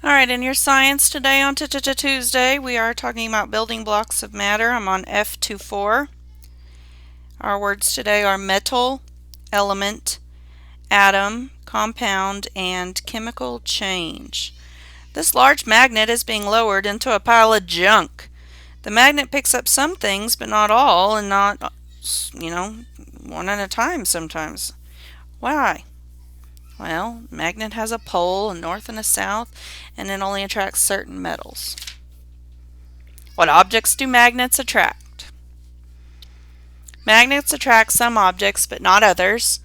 All right, in your science today on Tuesday, we are talking about building blocks of matter. I'm on F24. Our words today are metal, element, atom, compound, and chemical change. This large magnet is being lowered into a pile of junk. The magnet picks up some things, but not all, and not, one at a time sometimes. Why? Well, magnet has a pole, a north and a south, and it only attracts certain metals. What objects do magnets attract? Magnets attract some objects, but not others.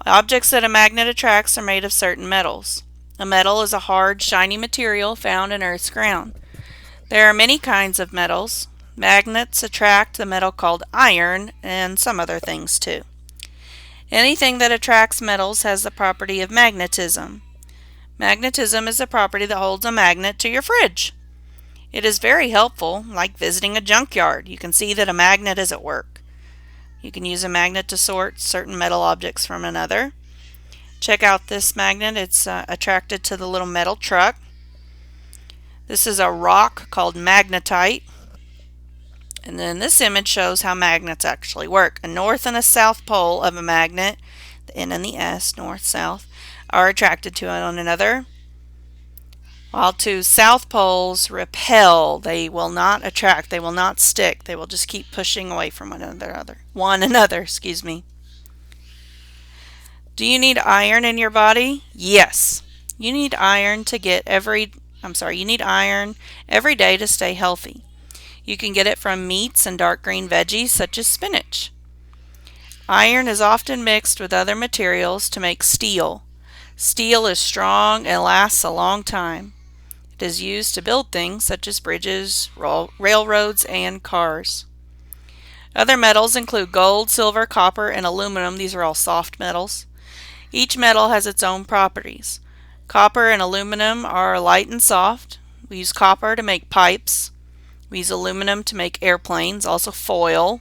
Objects that a magnet attracts are made of certain metals. A metal is a hard, shiny material found in Earth's ground. There are many kinds of metals. Magnets attract the metal called iron and some other things too. Anything that attracts metals has the property of magnetism. Magnetism is the property that holds a magnet to your fridge. It is very helpful, like visiting a junkyard. You can see that a magnet is at work. You can use a magnet to sort certain metal objects from another. Check out this magnet. It's attracted to the little metal truck. This is a rock called magnetite. And then this image shows how magnets actually work. A north and a south pole of a magnet, the N and the S, north, south, are attracted to one another, while two south poles repel. They will not attract, they will not stick, they will just keep pushing away from one another. Do you need iron in your body? Yes. You need iron every day to stay healthy. You can get it from meats and dark green veggies such as spinach. Iron is often mixed with other materials to make steel. Steel is strong and lasts a long time. It is used to build things such as bridges, railroads, and cars. Other metals include gold, silver, copper, and aluminum. These are all soft metals. Each metal has its own properties. Copper and aluminum are light and soft. We use copper to make pipes. We use aluminum to make airplanes, also foil.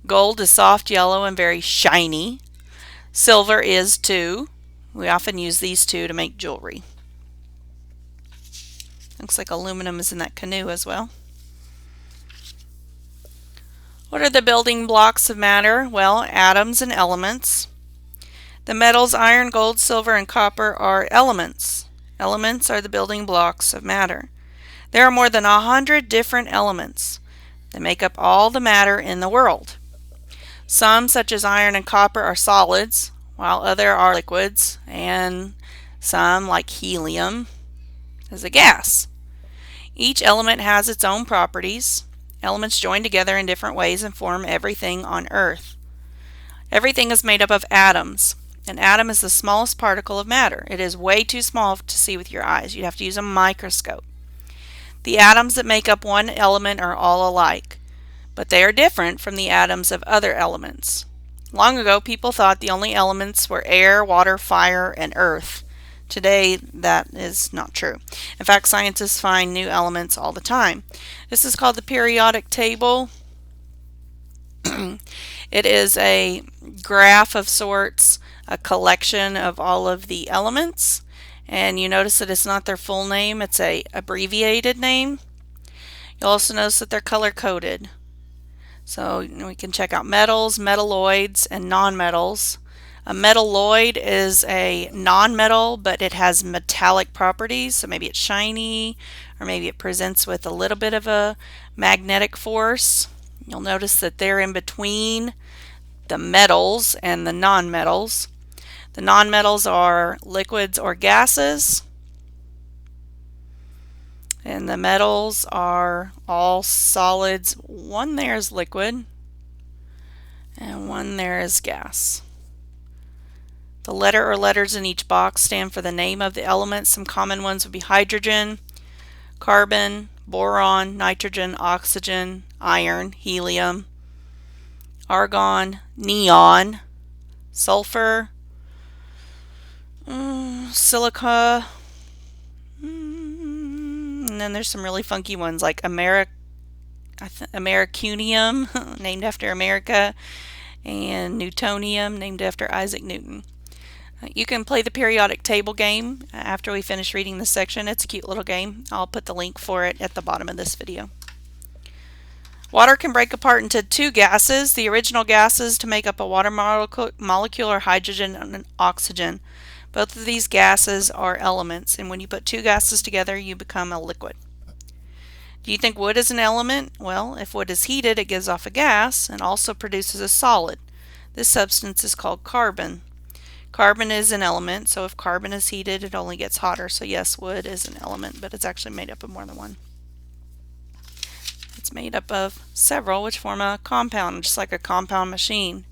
Gold is soft yellow and very shiny. Silver is too. We often use these two to make jewelry. Looks like aluminum is in that canoe as well. What are the building blocks of matter? Well, atoms and elements. The metals iron, gold, silver, and copper are elements. Elements are the building blocks of matter. There are more than 100 different elements that make up all the matter in the world. Some, such as iron and copper, are solids, while other are liquids, and some, like helium, is a gas. Each element has its own properties. Elements join together in different ways and form everything on Earth. Everything is made up of atoms. An atom is the smallest particle of matter. It is way too small to see with your eyes. You'd have to use a microscope. The atoms that make up one element are all alike, but they are different from the atoms of other elements. Long ago, people thought the only elements were air, water, fire, and earth. Today, that is not true. In fact, scientists find new elements all the time. This is called the periodic table. It is a graph of sorts, a collection of all of the elements. And you notice that it's not their full name, it's a abbreviated name. You'll also notice that they're color coded. So we can check out metals, metalloids, and nonmetals. A metalloid is a nonmetal, but it has metallic properties. So maybe it's shiny, or maybe it presents with a little bit of a magnetic force. You'll notice that they're in between the metals and the nonmetals. The nonmetals are liquids or gases, and the metals are all solids. One there is liquid, and one there is gas. The letter or letters in each box stand for the name of the element. Some common ones would be hydrogen, carbon, boron, nitrogen, oxygen, iron, helium, argon, neon, sulfur, silica, and then there's some really funky ones like americunium, named after America, and newtonium, named after Isaac Newton. You can play the periodic table game after we finish reading this section. It's a cute little game. I'll put the link for it at the bottom of this video. Water can break apart into two gases. The original gases to make up a water molecule are hydrogen and oxygen. Both of these gases are elements, and when you put two gases together, you become a liquid. Do you think wood is an element? Well, if wood is heated, it gives off a gas and also produces a solid. This substance is called carbon. Carbon is an element, so if carbon is heated, it only gets hotter. So yes, wood is an element, but it's actually made up of more than one. It's made up of several, which form a compound, just like a compound machine.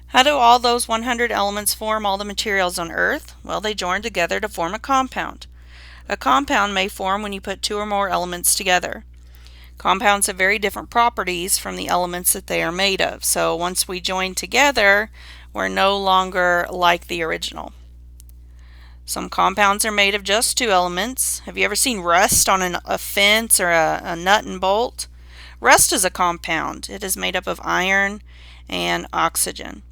How do all those 100 elements form all the materials on Earth? Well, they join together to form a compound. A compound may form when you put two or more elements together. Compounds have very different properties from the elements that they are made of. So once we join together, we're no longer like the original. Some compounds are made of just two elements. Have you ever seen rust on a fence or a nut and bolt? Rust is a compound. It is made up of iron and oxygen.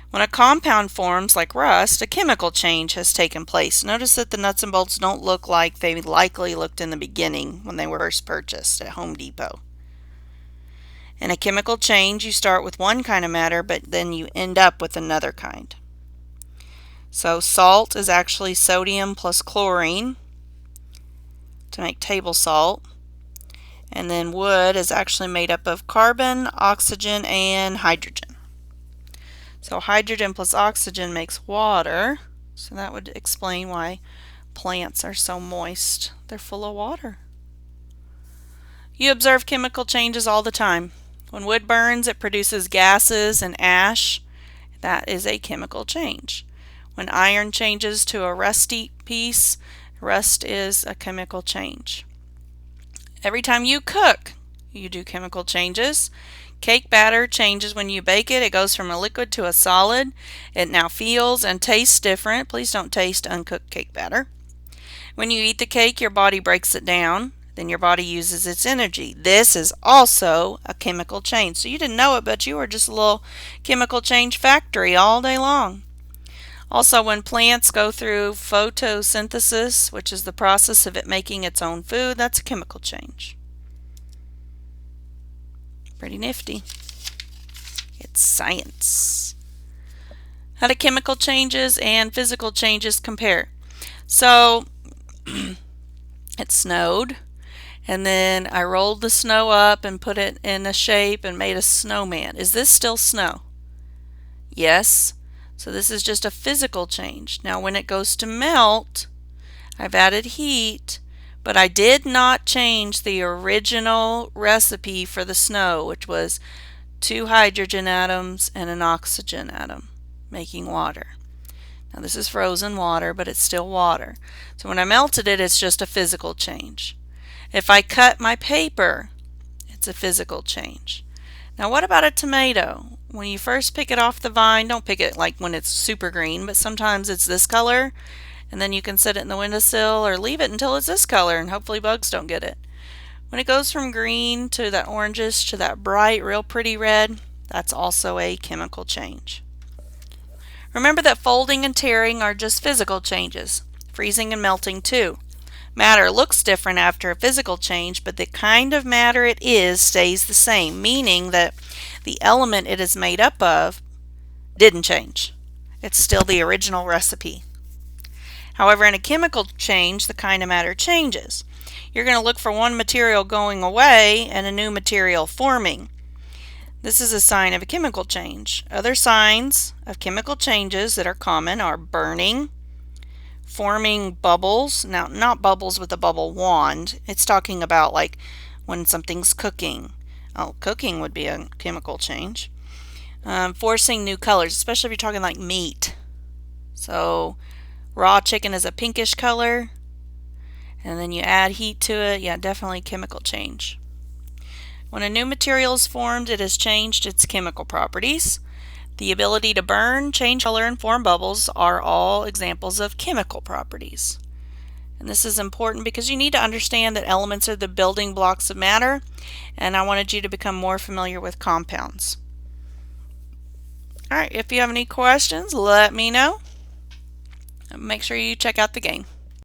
When a compound forms like rust, a chemical change has taken place. Notice that the nuts and bolts don't look like they likely looked in the beginning when they were first purchased at Home Depot. In a chemical change, you start with one kind of matter, but then you end up with another kind. So salt is actually sodium plus chlorine to make table salt. And then wood is actually made up of carbon, oxygen, and hydrogen. So hydrogen plus oxygen makes water. So that would explain why plants are so moist. They're full of water. You observe chemical changes all the time. When wood burns, it produces gases and ash. That is a chemical change. When iron changes to a rusty piece, rust is a chemical change. Every time you cook, you do chemical changes. Cake batter changes when you bake it. It goes from a liquid to a solid. It now feels and tastes different. Please don't taste uncooked cake batter. When you eat the cake, your body breaks it down. Then your body uses its energy. This is also a chemical change. So you didn't know it, but you were just a little chemical change factory all day long. Also, when plants go through photosynthesis, which is the process of it making its own food, that's a chemical change. Pretty nifty. It's science. How do chemical changes and physical changes compare? So, it snowed. And then I rolled the snow up and put it in a shape and made a snowman. Is this still snow? Yes. So this is just a physical change. Now when it goes to melt, I've added heat, but I did not change the original recipe for the snow, which was 2 hydrogen atoms and an oxygen atom, making water. Now this is frozen water, but it's still water. So when I melted it, it's just a physical change. If I cut my paper, it's a physical change. Now what about a tomato? When you first pick it off the vine, don't pick it like when it's super green, but sometimes it's this color, and then you can set it in the windowsill or leave it until it's this color and hopefully bugs don't get it. When it goes from green to that orangish to that bright, real pretty red, that's also a chemical change. Remember that folding and tearing are just physical changes. Freezing and melting too. Matter looks different after a physical change, but the kind of matter it is stays the same, meaning that the element it is made up of didn't change. It's still the original recipe. However, in a chemical change, the kind of matter changes. You're going to look for one material going away and a new material forming. This is a sign of a chemical change. Other signs of chemical changes that are common are burning, forming bubbles. Now, not bubbles with a bubble wand. It's talking about like when something's cooking. Oh, cooking would be a chemical change. Forcing new colors, especially if you're talking like meat. So, raw chicken is a pinkish color, and then you add heat to it. Yeah, definitely chemical change. When a new material is formed, it has changed its chemical properties. The ability to burn, change color, and form bubbles are all examples of chemical properties. And this is important because you need to understand that elements are the building blocks of matter, and I wanted you to become more familiar with compounds. Alright, if you have any questions, let me know. Make sure you check out the game.